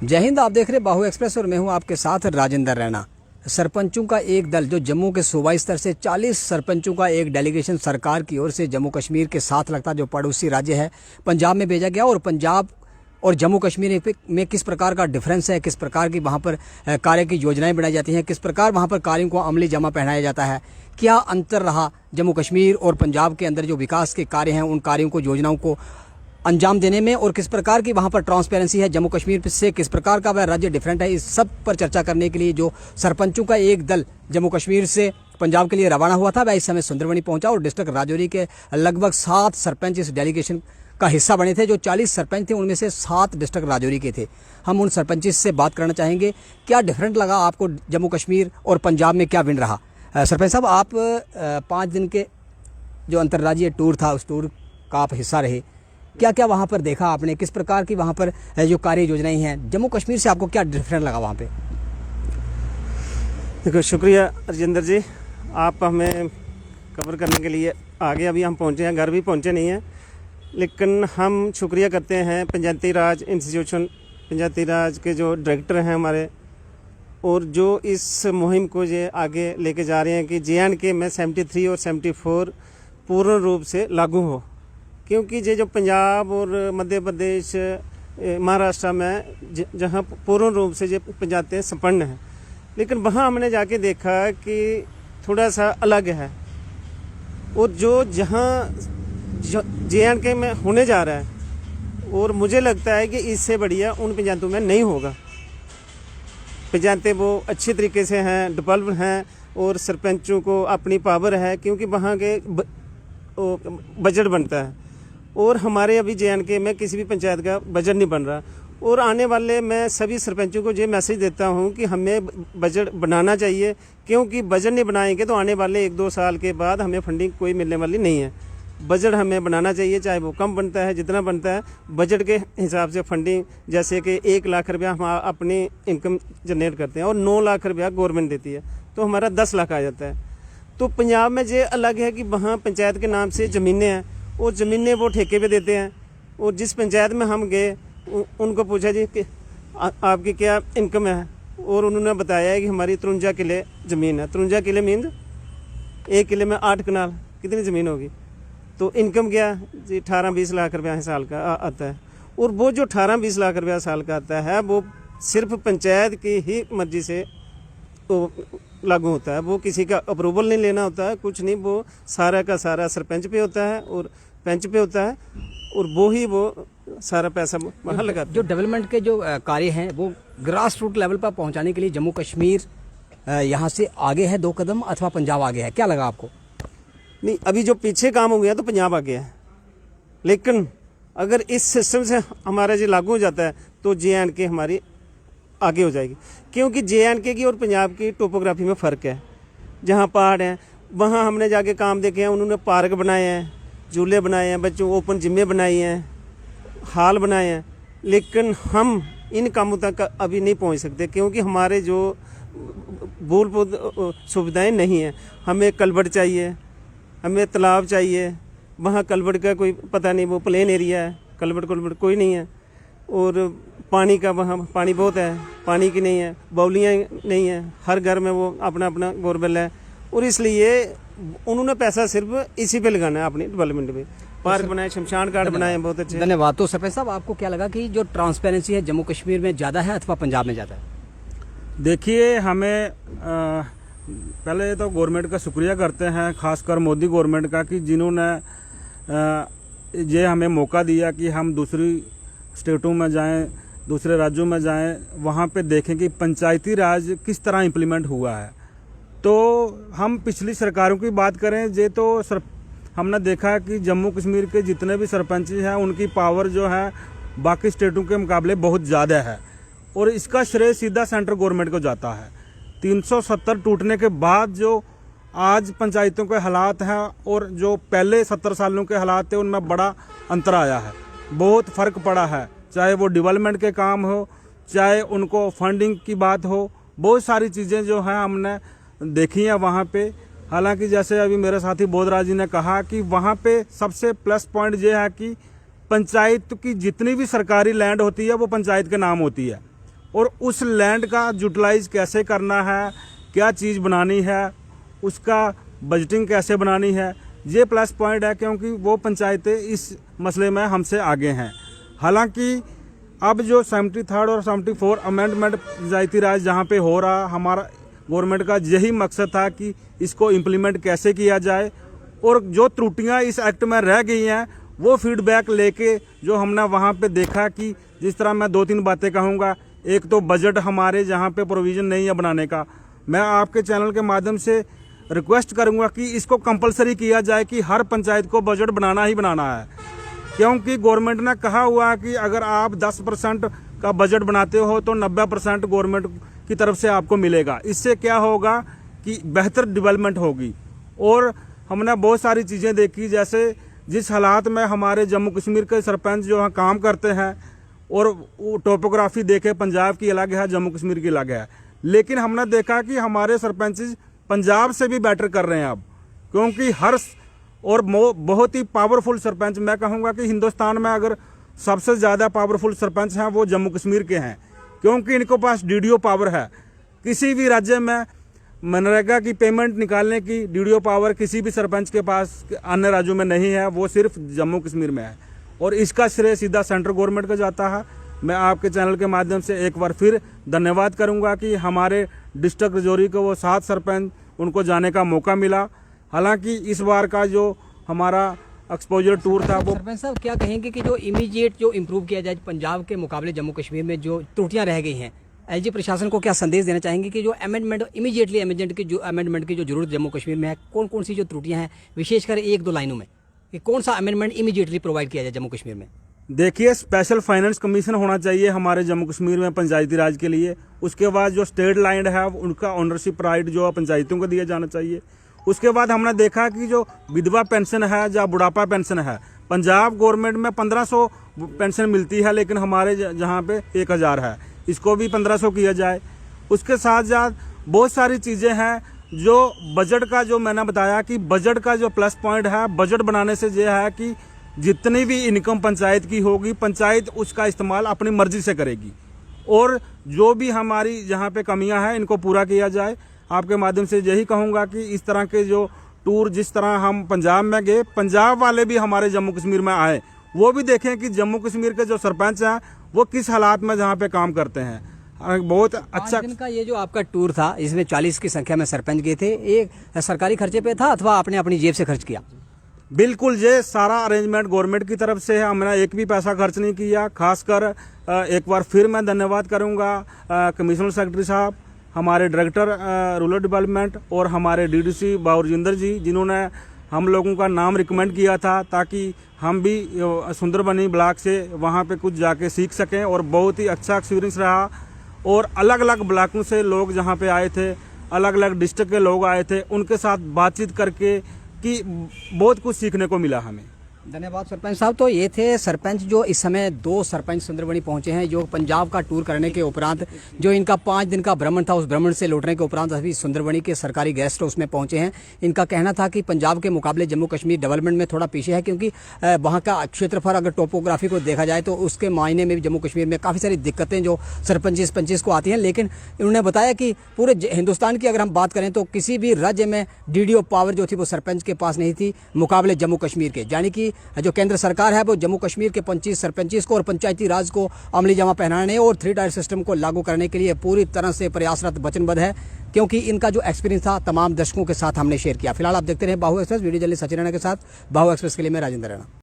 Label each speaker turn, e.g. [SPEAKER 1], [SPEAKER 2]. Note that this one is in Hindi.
[SPEAKER 1] जय हिंद। आप देख रहे बाहु एक्सप्रेस और मैं हूं आपके साथ राजेंद्र रैना। सरपंचों का एक दल जो जम्मू के सूबाई स्तर से 40 सरपंचों का एक डेलीगेशन सरकार की ओर से जम्मू कश्मीर के साथ लगता जो पड़ोसी राज्य है पंजाब में भेजा गया। और पंजाब और जम्मू कश्मीर में किस प्रकार का डिफरेंस है, किस प्रकार की वहाँ पर कार्य की योजनाएं बनाई जाती हैं, किस प्रकार वहाँ पर कार्यों को अमली जमा पहनाया जाता है, क्या अंतर रहा जम्मू कश्मीर और पंजाब के अंदर जो विकास के कार्य हैं उन कार्यों को, योजनाओं को अंजाम देने में, और किस प्रकार की वहाँ पर ट्रांसपेरेंसी है जम्मू कश्मीर से, किस प्रकार का वह राज्य डिफरेंट है, इस सब पर चर्चा करने के लिए जो सरपंचों का एक दल जम्मू कश्मीर से पंजाब के लिए रवाना हुआ था वह इस समय सुंदरबनी पहुंचा। और डिस्ट्रिक्ट राजौरी के लगभग 7 सरपंच इस डेलीगेशन का हिस्सा बने थे। जो 40 सरपंच थे उनमें से 7 डिस्ट्रिक्ट राजौरी के थे। हम उन सरपंच से बात करना चाहेंगे, क्या डिफरेंट लगा आपको जम्मू कश्मीर और पंजाब में, क्या विन रहा। सरपंच साहब, आप 5 दिन के जो अंतर्राज्यीय टूर था उस टूर का आप हिस्सा रहे, क्या क्या वहाँ पर देखा आपने, किस प्रकार की वहाँ पर जो कार्य योजनाएं हैं जम्मू कश्मीर से, आपको क्या डिफरेंट लगा वहाँ पे।
[SPEAKER 2] देखो, शुक्रिया राजेंद्र जी, आप हमें कवर करने के लिए आगे अभी हम पहुँचे हैं, घर भी पहुँचे नहीं हैं, लेकिन हम शुक्रिया करते हैं पंचायती राज इंस्टीट्यूशन, पंचायती राज के जो डायरेक्टर हैं हमारे, और जो इस मुहिम को ये आगे लेके जा रहे हैं कि JNK में 73 और 74 पूर्ण रूप से लागू हो। क्योंकि ये जो पंजाब और मध्य प्रदेश, महाराष्ट्र में जहाँ पूर्ण रूप से ये पंचायतें संपन्न हैं, लेकिन वहाँ हमने जाके देखा कि थोड़ा सा अलग है। और जो जहाँ JNK में होने जा रहा है, और मुझे लगता है कि इससे बढ़िया उन पंचायतों में नहीं होगा। पंचायतें वो अच्छी तरीके से हैं, डेवलप हैं, और सरपंचों को अपनी पावर है, क्योंकि वहाँ के बजट बनता है। और हमारे अभी JNK में किसी भी पंचायत का बजट नहीं बन रहा। और आने वाले मैं सभी सरपंचों को ये मैसेज देता हूँ कि हमें बजट बनाना चाहिए, क्योंकि बजट नहीं बनाएंगे तो आने वाले 1-2 साल के बाद हमें फंडिंग कोई मिलने वाली नहीं है। बजट हमें बनाना चाहिए, चाहे वो कम बनता है, जितना बनता है बजट के हिसाब से फंडिंग, जैसे कि 1 लाख रुपया हम अपनी इनकम जनरेट करते हैं और 9 लाख रुपया गवर्नमेंट देती है, तो हमारा 10 लाख आ जाता है। तो पंजाब में ये अलग है कि वहाँ पंचायत के नाम से ज़मीनें हैं, और ज़मीनें वो ठेके पे देते हैं। और जिस पंचायत में हम गए उनको पूछा जी कि आपकी क्या इनकम है, और उन्होंने बताया है कि हमारी 53 किले ज़मीन है। 53 किले मीन 1 किले में 8 कनाल, कितनी ज़मीन होगी। तो इनकम क्या जी 18-20 लाख रुपया साल का आता है। और वो जो 18-20 लाख रुपया साल का आता है वो सिर्फ पंचायत की ही मर्जी से तो लागू होता है, वो किसी का अप्रूवल नहीं लेना होता है, कुछ नहीं, वो सारा का सारा सरपंच पे होता है और पंच पे होता है, और वो सारा पैसा वहाँ लगाता है।
[SPEAKER 1] जो डेवलपमेंट के जो कार्य हैं वो ग्रास रूट लेवल पर पहुँचाने के लिए जम्मू कश्मीर यहाँ से आगे है 2 कदम, अथवा पंजाब आगे है, क्या लगा आपको।
[SPEAKER 2] नहीं, अभी जो पीछे काम हो गया तो पंजाब आगे है, लेकिन अगर इस सिस्टम से हमारा जो लागू हो जाता है तो JNK हमारी आगे हो जाएगी। क्योंकि JNK की और पंजाब की टोपोग्राफी में फ़र्क है। जहाँ पहाड़ हैं वहाँ हमने जाके काम देखे हैं, उन्होंने पार्क बनाए हैं, झूले बनाए हैं, बच्चों को ओपन जिम्मे बनाई हैं, हॉल बनाए हैं, लेकिन हम इन कामों तक अभी नहीं पहुँच सकते, क्योंकि हमारे जो मूलभूत सुविधाएँ नहीं हैं। हमें कलवट चाहिए, हमें तालाब चाहिए, वहाँ कलवट का कोई पता नहीं, वो प्लेन एरिया है, कलवट कोई नहीं है। और पानी का वहाँ पानी बहुत है, पानी की नहीं है, बाउलियाँ नहीं है, हर घर में वो अपना अपना बोरवेल है, और इसलिए उन्होंने पैसा सिर्फ इसी पे लगाना है, अपनी डेवलपमेंट पे। पार्क बनाए, शमशान घाट बनाए, बहुत अच्छे।
[SPEAKER 1] धन्यवाद। तो सरपंच साहब, आपको क्या लगा कि जो ट्रांसपेरेंसी है जम्मू कश्मीर में ज़्यादा है अथवा पंजाब में ज़्यादा है।
[SPEAKER 3] देखिए, हमें पहले तो गवर्नमेंट का शुक्रिया करते हैं, खासकर मोदी गवर्नमेंट का, कि जिन्होंने ये हमें मौका दिया कि हम दूसरी स्टेटों में जाएं, दूसरे राज्यों में जाएं, वहाँ पे देखें कि पंचायती राज किस तरह इम्प्लीमेंट हुआ है। तो हम पिछली सरकारों की बात करें जे तो हमने देखा कि जम्मू कश्मीर के जितने भी सरपंच हैं उनकी पावर जो है बाकी स्टेटों के मुकाबले बहुत ज़्यादा है, और इसका श्रेय सीधा सेंट्रल गवर्नमेंट को जाता है। 370 टूटने के बाद जो आज पंचायतों के हालात हैं और जो पहले 70 सालों के हालात थे उनमें बड़ा अंतर आया है, बहुत फ़र्क पड़ा है। चाहे वो डेवलपमेंट के काम हो, चाहे उनको फंडिंग की बात हो, बहुत सारी चीज़ें जो हैं हमने देखी हैं वहाँ पे। हालांकि जैसे अभी मेरे साथी बोधराज जी ने कहा कि वहाँ पे सबसे प्लस पॉइंट ये है कि पंचायत की जितनी भी सरकारी लैंड होती है वो पंचायत के नाम होती है, और उस लैंड का यूटिलाइज कैसे करना है, क्या चीज़ बनानी है, उसका बजटिंग कैसे बनानी है, ये प्लस पॉइंट है क्योंकि वो पंचायतें इस मसले में हमसे आगे हैं। हालांकि अब जो 73rd और 74 अमेंडमेंट पंचायती राज जहाँ पे हो रहा, हमारा गवर्नमेंट का यही मकसद था कि इसको इम्प्लीमेंट कैसे किया जाए और जो त्रुटियां इस एक्ट में रह गई हैं वो फीडबैक लेके जो हमने वहाँ पे देखा कि जिस तरह मैं 2-3 बातें कहूँगा। एक तो बजट हमारे जहाँ पे प्रोविज़न नहीं है बनाने का, मैं आपके चैनल के माध्यम से रिक्वेस्ट करूँगा कि इसको कंपलसरी किया जाए कि हर पंचायत को बजट बनाना ही बनाना है, क्योंकि गवर्नमेंट ने कहा हुआ है कि अगर आप 10% का बजट बनाते हो तो 90% गवर्नमेंट की तरफ से आपको मिलेगा। इससे क्या होगा कि बेहतर डेवलपमेंट होगी। और हमने बहुत सारी चीज़ें देखी, जैसे जिस हालात में हमारे जम्मू कश्मीर के सरपंच जो है काम करते हैं और वो टोपोग्राफी देखे पंजाब की अलग है, जम्मू कश्मीर की अलग है, लेकिन हमने देखा कि हमारे सरपंच पंजाब से भी बेटर कर रहे हैं अब, क्योंकि हर और बहुत ही पावरफुल सरपंच, मैं कहूँगा कि हिंदुस्तान में अगर सबसे ज़्यादा पावरफुल सरपंच हैं वो जम्मू कश्मीर के हैं, क्योंकि इनके पास डीडीओ पावर है। किसी भी राज्य में मनरेगा की पेमेंट निकालने की डीडीओ पावर किसी भी सरपंच के पास अन्य राज्यों में नहीं है, वो सिर्फ जम्मू कश्मीर में है और इसका श्रेय सीधा सेंट्रल गवर्नमेंट का जाता है। मैं आपके चैनल के माध्यम से एक बार फिर धन्यवाद करूंगा कि हमारे डिस्ट्रिक्ट रजौरी को वो 7 सरपंच उनको जाने का मौका मिला। हालांकि इस बार का जो हमारा एक्सपोजर टूर था वो
[SPEAKER 1] सरपंच साहब क्या कहेंगे कि जो इमीडिएट जो इम्प्रूव किया जाए पंजाब के मुकाबले जम्मू कश्मीर में जो त्रुटियां रह गई हैं, एलजी प्रशासन को क्या संदेश देना चाहेंगे कि जो अमेंडमेंट इमीडिएटली अमेंडमेंट की जो जरूरत जम्मू कश्मीर में है, कौन कौन सी जो त्रुटियां हैं, विशेषकर 1-2 लाइनों में कि कौन सा अमेंडमेंट इमीडिएटली प्रोवाइड किया जाए जम्मू कश्मीर में?
[SPEAKER 3] देखिए, स्पेशल फाइनेंस कमीशन होना चाहिए हमारे जम्मू कश्मीर में पंचायती राज के लिए। उसके बाद जो स्टेट लैंड है उनका ओनरशिप राइट जो है पंचायतों को दिया जाना चाहिए। उसके बाद हमने देखा कि जो विधवा पेंशन है या बुढ़ापा पेंशन है, पंजाब गवर्नमेंट में 1500 पेंशन मिलती है, लेकिन हमारे जहाँ पे 1000 है, इसको भी 1500 किया जाए। उसके साथ साथ बहुत सारी चीज़ें हैं जो बजट का, जो मैंने बताया कि बजट का जो प्लस पॉइंट है, बजट बनाने से यह है कि जितनी भी इनकम पंचायत की होगी, पंचायत उसका इस्तेमाल अपनी मर्जी से करेगी और जो भी हमारी जहाँ पे कमियां हैं इनको पूरा किया जाए। आपके माध्यम से यही कहूँगा कि इस तरह के जो टूर, जिस तरह हम पंजाब में गए, पंजाब वाले भी हमारे जम्मू कश्मीर में आए, वो भी देखें कि जम्मू कश्मीर के जो सरपंच हैं वो किस हालात में जहाँ पे काम करते हैं। बहुत अच्छा
[SPEAKER 1] दिन का ये जो आपका टूर था, इसमें 40 की संख्या में सरपंच गए थे, एक सरकारी खर्चे पे था अथवा आपने अपनी जेब से खर्च किया?
[SPEAKER 3] बिल्कुल, ये सारा अरेंजमेंट गवर्नमेंट की तरफ से है, हमने एक भी पैसा खर्च नहीं किया। खासकर एक बार फिर मैं धन्यवाद करूंगा कमिश्नर सेक्रेटरी साहब, हमारे डायरेक्टर रूरल डेवलपमेंट और हमारे डीडीसी बाबूजिंदर जी, जिन्होंने हम लोगों का नाम रिकमेंड किया था ताकि हम भी सुंदरबनी ब्लॉक से वहाँ पे कुछ जाके सीख सकें। और बहुत ही अच्छा एक्सपीरियंस रहा और अलग अलग ब्लॉकों से लोग जहाँ पे आए थे, अलग अलग डिस्ट्रिक्ट के लोग आए थे, उनके साथ बातचीत करके कि बहुत कुछ सीखने को मिला हमें।
[SPEAKER 1] धन्यवाद सरपंच साहब। तो ये थे सरपंच जो इस समय 2 सरपंच सुंदरबनी पहुंचे हैं, जो पंजाब का टूर करने के उपरांत जो इनका 5 दिन का भ्रमण था, उस भ्रमण से लौटने के उपरांत अभी सुंदरबनी के सरकारी गेस्ट हाउस में पहुंचे हैं। इनका कहना था कि पंजाब के मुकाबले जम्मू कश्मीर डेवलपमेंट में थोड़ा पीछे है, क्योंकि वहाँ का क्षेत्रफल अगर टोपोग्राफी को देखा जाए तो उसके मायने में भी जम्मू कश्मीर में काफ़ी सारी दिक्कतें जो सरपंच को आती हैं। लेकिन उन्होंने बताया कि पूरे हिंदुस्तान की अगर हम बात करें तो किसी भी राज्य में डीडीओ पावर जो थी वो सरपंच के पास नहीं थी मुकाबले जम्मू कश्मीर के। यानी कि जो केंद्र सरकार है वो जम्मू कश्मीर के 25 सरपंचों को और पंचायती राज को अमली जामा पहनाने और 3 टायर सिस्टम को लागू करने के लिए पूरी तरह से प्रयासरत, वचनबद्ध है, क्योंकि इनका जो एक्सपीरियंस था तमाम दर्शकों के साथ हमने शेयर किया। फिलहाल आप देखते रहे बाहु express. Video journalist Sachin Raina के साथ बाहु एक्सप्रेस के लिए मैं राजेंद्र रैना।